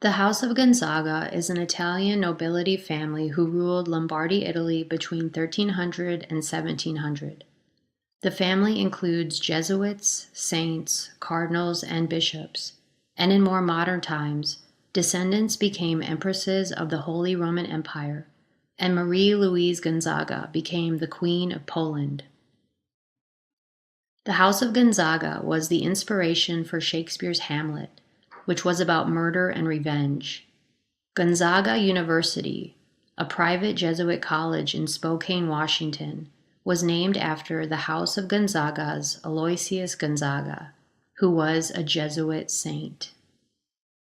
The House of Gonzaga is an Italian nobility family who ruled Lombardy, Italy between 1300 and 1700. The family includes Jesuits, saints, cardinals, and bishops, and in more modern times, descendants became empresses of the Holy Roman Empire, and Marie Louise Gonzaga became the Queen of Poland. The House of Gonzaga was the inspiration for Shakespeare's Hamlet, which was about murder and revenge. Gonzaga University, a private Jesuit college in Spokane, Washington, was named after the House of Gonzaga's Aloysius Gonzaga, who was a Jesuit saint.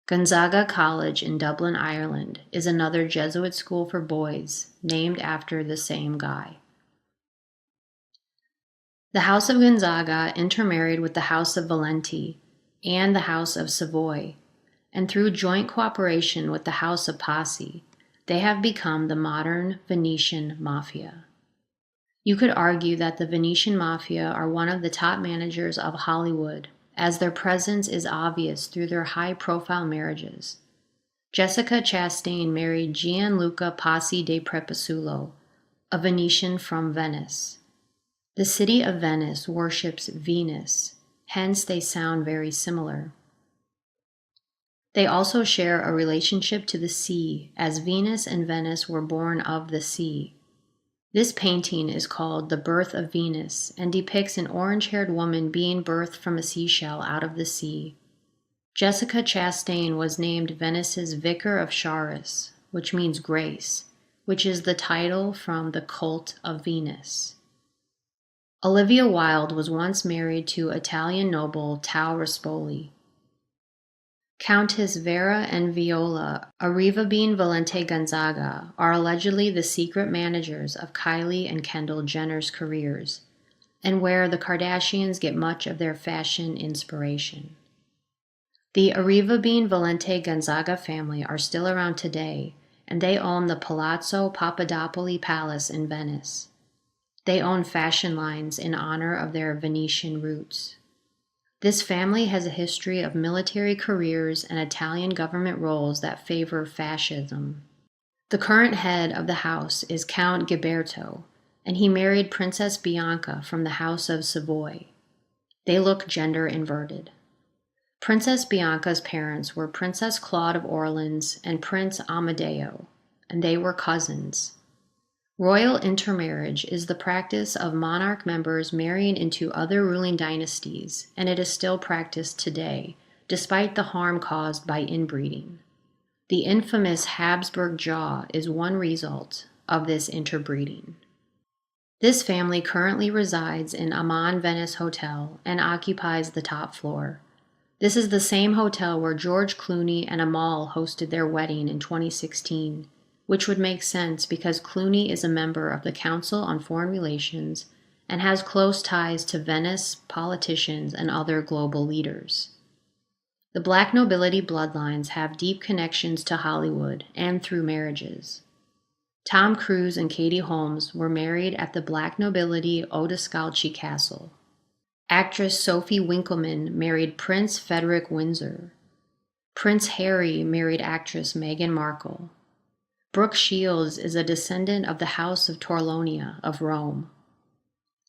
Gonzaga College in Dublin, Ireland, is another Jesuit school for boys named after the same guy. The House of Gonzaga intermarried with the House of Valenti and the House of Savoy, and through joint cooperation with the House of Pasi, they have become the modern Venetian Mafia. You could argue that the Venetian Mafia are one of the top managers of Hollywood, as their presence is obvious through their high-profile marriages. Jessica Chastain married Gianluca Pasi de Prepasulo, a Venetian from Venice. The city of Venice worships Venus, hence they sound very similar. They also share a relationship to the sea, as Venus and Venice were born of the sea. This painting is called The Birth of Venus and depicts an orange-haired woman being birthed from a seashell out of the sea. Jessica Chastain was named Venice's Vicar of Charis, which means grace, which is the title from the cult of Venus. Olivia Wilde was once married to Italian noble Tau Rispoli. Countess Vera and Viola Arrivabene Valente Gonzaga are allegedly the secret managers of Kylie and Kendall Jenner's careers, and where the Kardashians get much of their fashion inspiration. The Arrivabene Valente Gonzaga family are still around today, and they own the Palazzo Papadopoli Palace in Venice. They own fashion lines in honor of their Venetian roots. This family has a history of military careers and Italian government roles that favor fascism. The current head of the house is Count Ghiberto, and he married Princess Bianca from the House of Savoy. They look gender inverted. Princess Bianca's parents were Princess Claude of Orleans and Prince Amadeo, and they were cousins. Royal intermarriage is the practice of monarch members marrying into other ruling dynasties, and it is still practiced today, despite the harm caused by inbreeding. The infamous Habsburg jaw is one result of this interbreeding. This family currently resides in Aman Venice Hotel and occupies the top floor. This is the same hotel where George Clooney and Amal hosted their wedding in 2016. Which would make sense because Clooney is a member of the Council on Foreign Relations and has close ties to Venice politicians and other global leaders. The black nobility bloodlines have deep connections to Hollywood and through marriages. Tom Cruise and Katie Holmes were married at the black nobility Odescalchi Castle. Actress Sophie Winkleman married Prince Frederick Windsor. Prince Harry married actress Meghan Markle. Brooke Shields is a descendant of the House of Torlonia of Rome.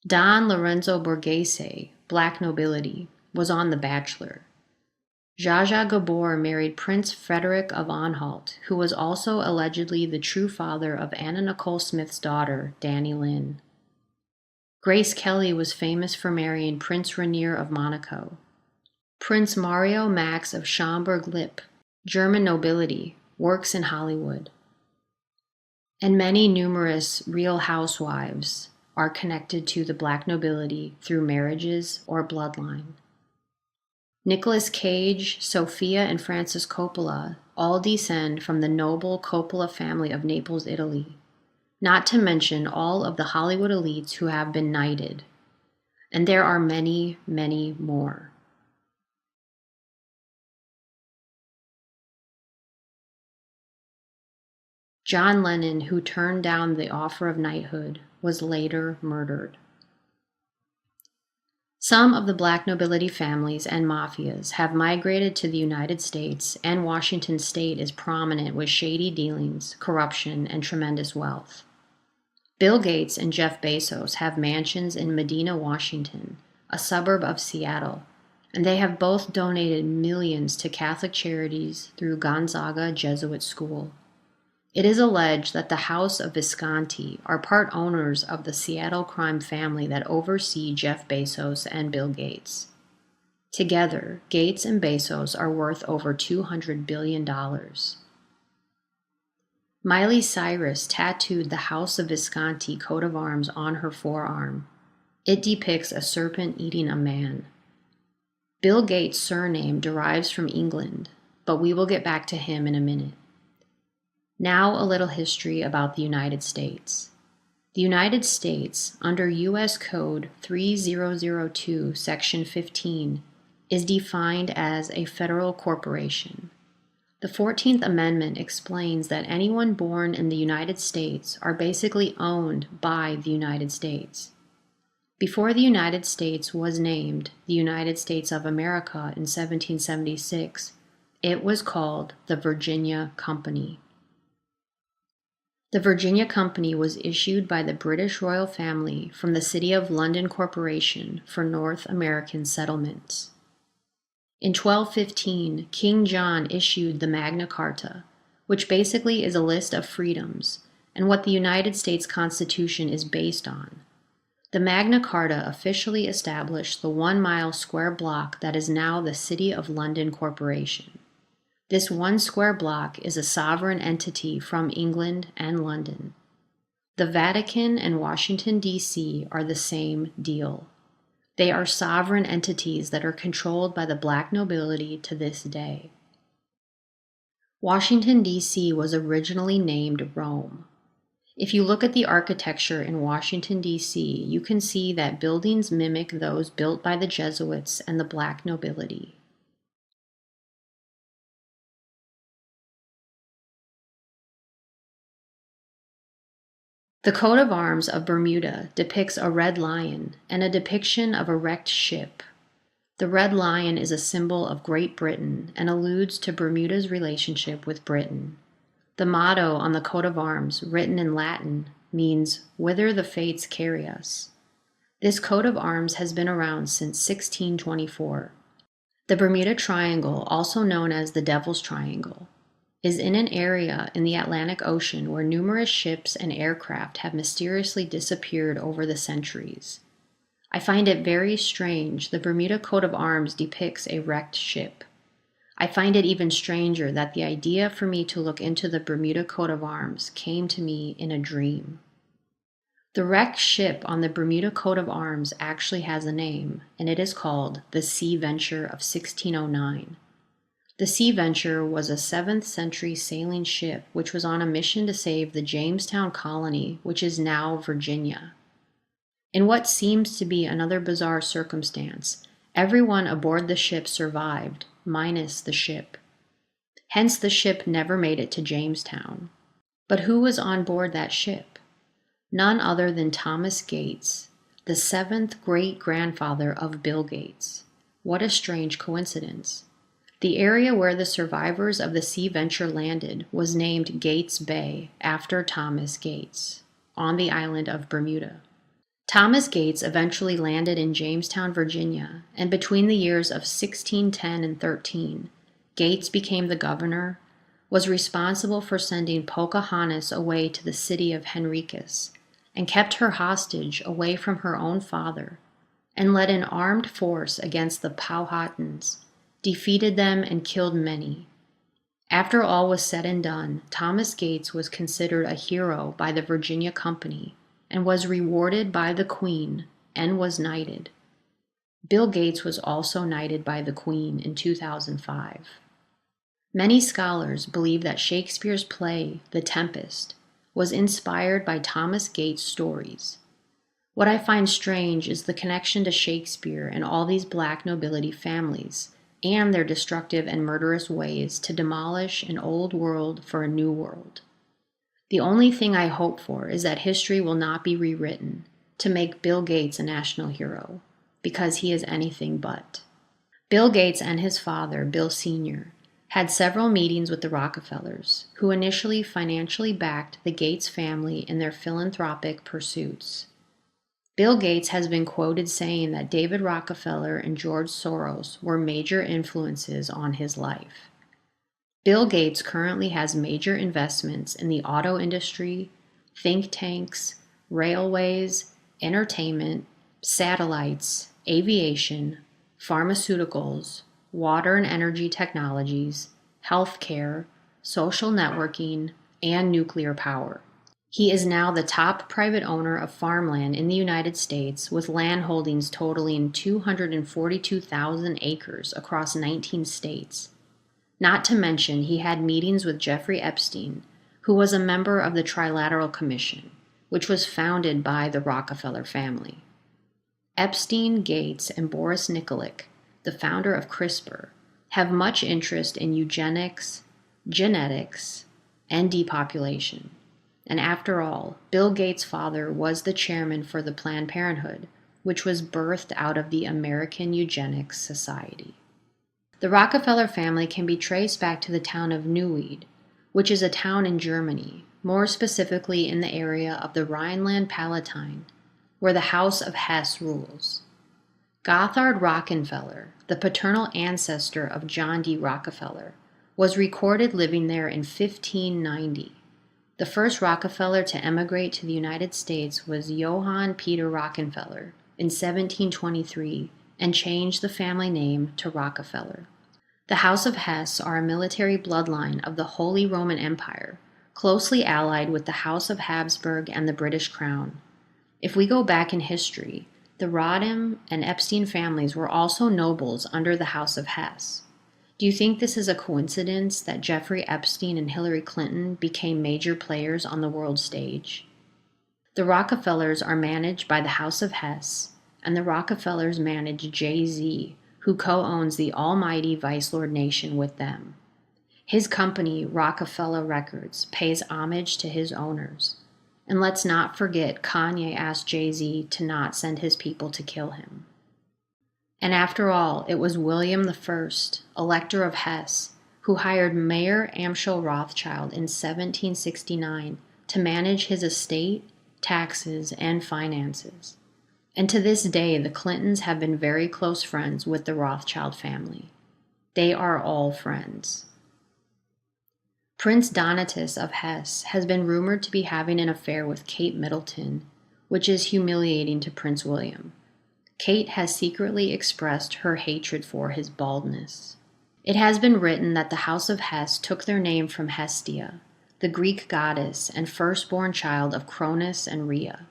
Don Lorenzo Borghese, black nobility, was on The Bachelor. Zsa Zsa Gabor married Prince Frederick of Anhalt, who was also allegedly the true father of Anna Nicole Smith's daughter, Danny Lynn. Grace Kelly was famous for marrying Prince Rainier of Monaco. Prince Mario Max of Schaumburg-Lippe, German nobility, works in Hollywood. And many numerous real housewives are connected to the black nobility through marriages or bloodline. Nicolas Cage, Sofia, and Francis Coppola all descend from the noble Coppola family of Naples, Italy, not to mention all of the Hollywood elites who have been knighted. And there are many, many more. John Lennon, who turned down the offer of knighthood, was later murdered. Some of the black nobility families and mafias have migrated to the United States, and Washington state is prominent with shady dealings, corruption, and tremendous wealth. Bill Gates and Jeff Bezos have mansions in Medina, Washington, a suburb of Seattle, and they have both donated millions to Catholic charities through Gonzaga Jesuit School. It is alleged that the House of Visconti are part owners of the Seattle crime family that oversee Jeff Bezos and Bill Gates. Together, Gates and Bezos are worth over $200 billion. Miley Cyrus tattooed the House of Visconti coat of arms on her forearm. It depicts a serpent eating a man. Bill Gates' surname derives from England, but we will get back to him in a minute. Now a little history about the United States. The United States, under U.S. Code 3002, Section 15, is defined as a federal corporation. The 14th Amendment explains that anyone born in the United States are basically owned by the United States. Before the United States was named the United States of America in 1776, it was called the Virginia Company. The Virginia Company was issued by the British royal family from the City of London Corporation for North American settlements. In 1215, King John issued the Magna Carta, which basically is a list of freedoms and what the United States Constitution is based on. The Magna Carta officially established the 1-mile square block that is now the City of London Corporation. This 1 square block is a sovereign entity from England and London. The Vatican and Washington, D.C. are the same deal. They are sovereign entities that are controlled by the black nobility to this day. Washington, D.C. was originally named Rome. If you look at the architecture in Washington, D.C., you can see that buildings mimic those built by the Jesuits and the black nobility. The coat of arms of Bermuda depicts a red lion and a depiction of a wrecked ship. The red lion is a symbol of Great Britain and alludes to Bermuda's relationship with Britain. The motto on the coat of arms, written in Latin, means, "Whither the fates carry us." This coat of arms has been around since 1624. The Bermuda Triangle, also known as the Devil's Triangle, is in an area in the Atlantic Ocean where numerous ships and aircraft have mysteriously disappeared over the centuries. I find it very strange the Bermuda coat of arms depicts a wrecked ship. I find it even stranger that the idea for me to look into the Bermuda coat of arms came to me in a dream. The wrecked ship on the Bermuda coat of arms actually has a name, and it is called the Sea Venture of 1609. The Sea Venture was a 7th century sailing ship which was on a mission to save the Jamestown colony, which is now Virginia. In what seems to be another bizarre circumstance, everyone aboard the ship survived, minus the ship. Hence the ship never made it to Jamestown. But who was on board that ship? None other than Thomas Gates, the 7th great-grandfather of Bill Gates. What a strange coincidence. The area where the survivors of the Sea Venture landed was named Gates Bay after Thomas Gates, on the island of Bermuda. Thomas Gates eventually landed in Jamestown, Virginia, and between the years of 1610 and 13, Gates became the governor, was responsible for sending Pocahontas away to the city of Henricus, and kept her hostage away from her own father, and led an armed force against the Powhatans, defeated them, and killed many. After all was said and done, Thomas Gates was considered a hero by the Virginia Company and was rewarded by the Queen and was knighted. Bill Gates was also knighted by the Queen in 2005. Many scholars believe that Shakespeare's play, The Tempest, was inspired by Thomas Gates' stories. What I find strange is the connection to Shakespeare and all these black nobility families, and their destructive and murderous ways to demolish an old world for a new world. The only thing I hope for is that history will not be rewritten to make Bill Gates a national hero, because he is anything but. Bill Gates and his father, Bill Sr., had several meetings with the Rockefellers, who initially financially backed the Gates family in their philanthropic pursuits. Bill Gates has been quoted saying that David Rockefeller and George Soros were major influences on his life. Bill Gates currently has major investments in the auto industry, think tanks, railways, entertainment, satellites, aviation, pharmaceuticals, water and energy technologies, healthcare, social networking, and nuclear power. He is now the top private owner of farmland in the United States, with land holdings totaling 242,000 acres across 19 states. Not to mention, he had meetings with Jeffrey Epstein, who was a member of the Trilateral Commission, which was founded by the Rockefeller family. Epstein, Gates, and Boris Nikolic, the founder of CRISPR, have much interest in eugenics, genetics, and depopulation. And after all, Bill Gates' father was the chairman for the Planned Parenthood, which was birthed out of the American Eugenics Society. The Rockefeller family can be traced back to the town of Neuwied, which is a town in Germany, more specifically in the area of the Rhineland-Palatinate, where the House of Hesse rules. Gotthard Rockefeller, the paternal ancestor of John D. Rockefeller, was recorded living there in 1590. The first Rockefeller to emigrate to the United States was Johann Peter Rockefeller in 1723 and changed the family name to Rockefeller. The House of Hesse are a military bloodline of the Holy Roman Empire, closely allied with the House of Habsburg and the British Crown. If we go back in history, the Rodham and Epstein families were also nobles under the House of Hesse. Do you think this is a coincidence that Jeffrey Epstein and Hillary Clinton became major players on the world stage? The Rockefellers are managed by the House of Hesse, and the Rockefellers manage Jay-Z, who co-owns the almighty Vice Lord Nation with them. His company, Rockefeller Records, pays homage to his owners. And let's not forget Kanye asked Jay-Z to not send his people to kill him. And after all, it was William I, Elector of Hesse, who hired Mayor Amschel Rothschild in 1769 to manage his estate, taxes, and finances. And to this day, the Clintons have been very close friends with the Rothschild family. They are all friends. Prince Donatus of Hesse has been rumored to be having an affair with Kate Middleton, which is humiliating to Prince William. Kate has secretly expressed her hatred for his baldness. It has been written that the House of Hesse took their name from Hestia, the Greek goddess and firstborn child of Cronus and Rhea.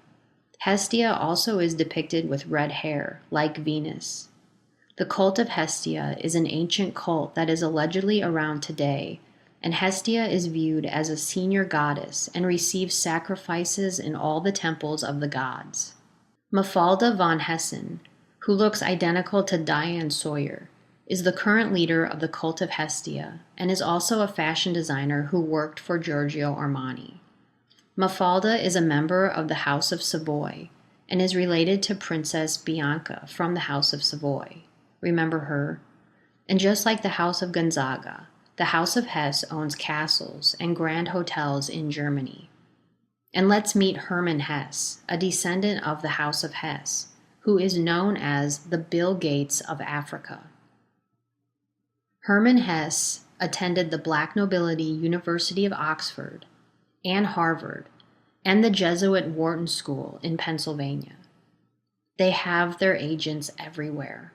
Hestia also is depicted with red hair, like Venus. The cult of Hestia is an ancient cult that is allegedly around today, and Hestia is viewed as a senior goddess and receives sacrifices in all the temples of the gods. Mafalda von Hessen, who looks identical to Diane Sawyer, is the current leader of the cult of Hestia and is also a fashion designer who worked for Giorgio Armani. Mafalda is a member of the House of Savoy and is related to Princess Bianca from the House of Savoy. Remember her? And just like the House of Gonzaga, the House of Hesse owns castles and grand hotels in Germany. And let's meet Hermann Hesse, a descendant of the House of Hesse, who is known as the Bill Gates of Africa. Hermann Hesse attended the Black Nobility University of Oxford and Harvard, and the Jesuit Wharton School in Pennsylvania. They have their agents everywhere.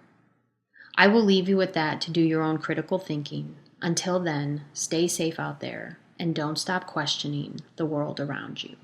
I will leave you with that to do your own critical thinking. Until then, stay safe out there and don't stop questioning the world around you.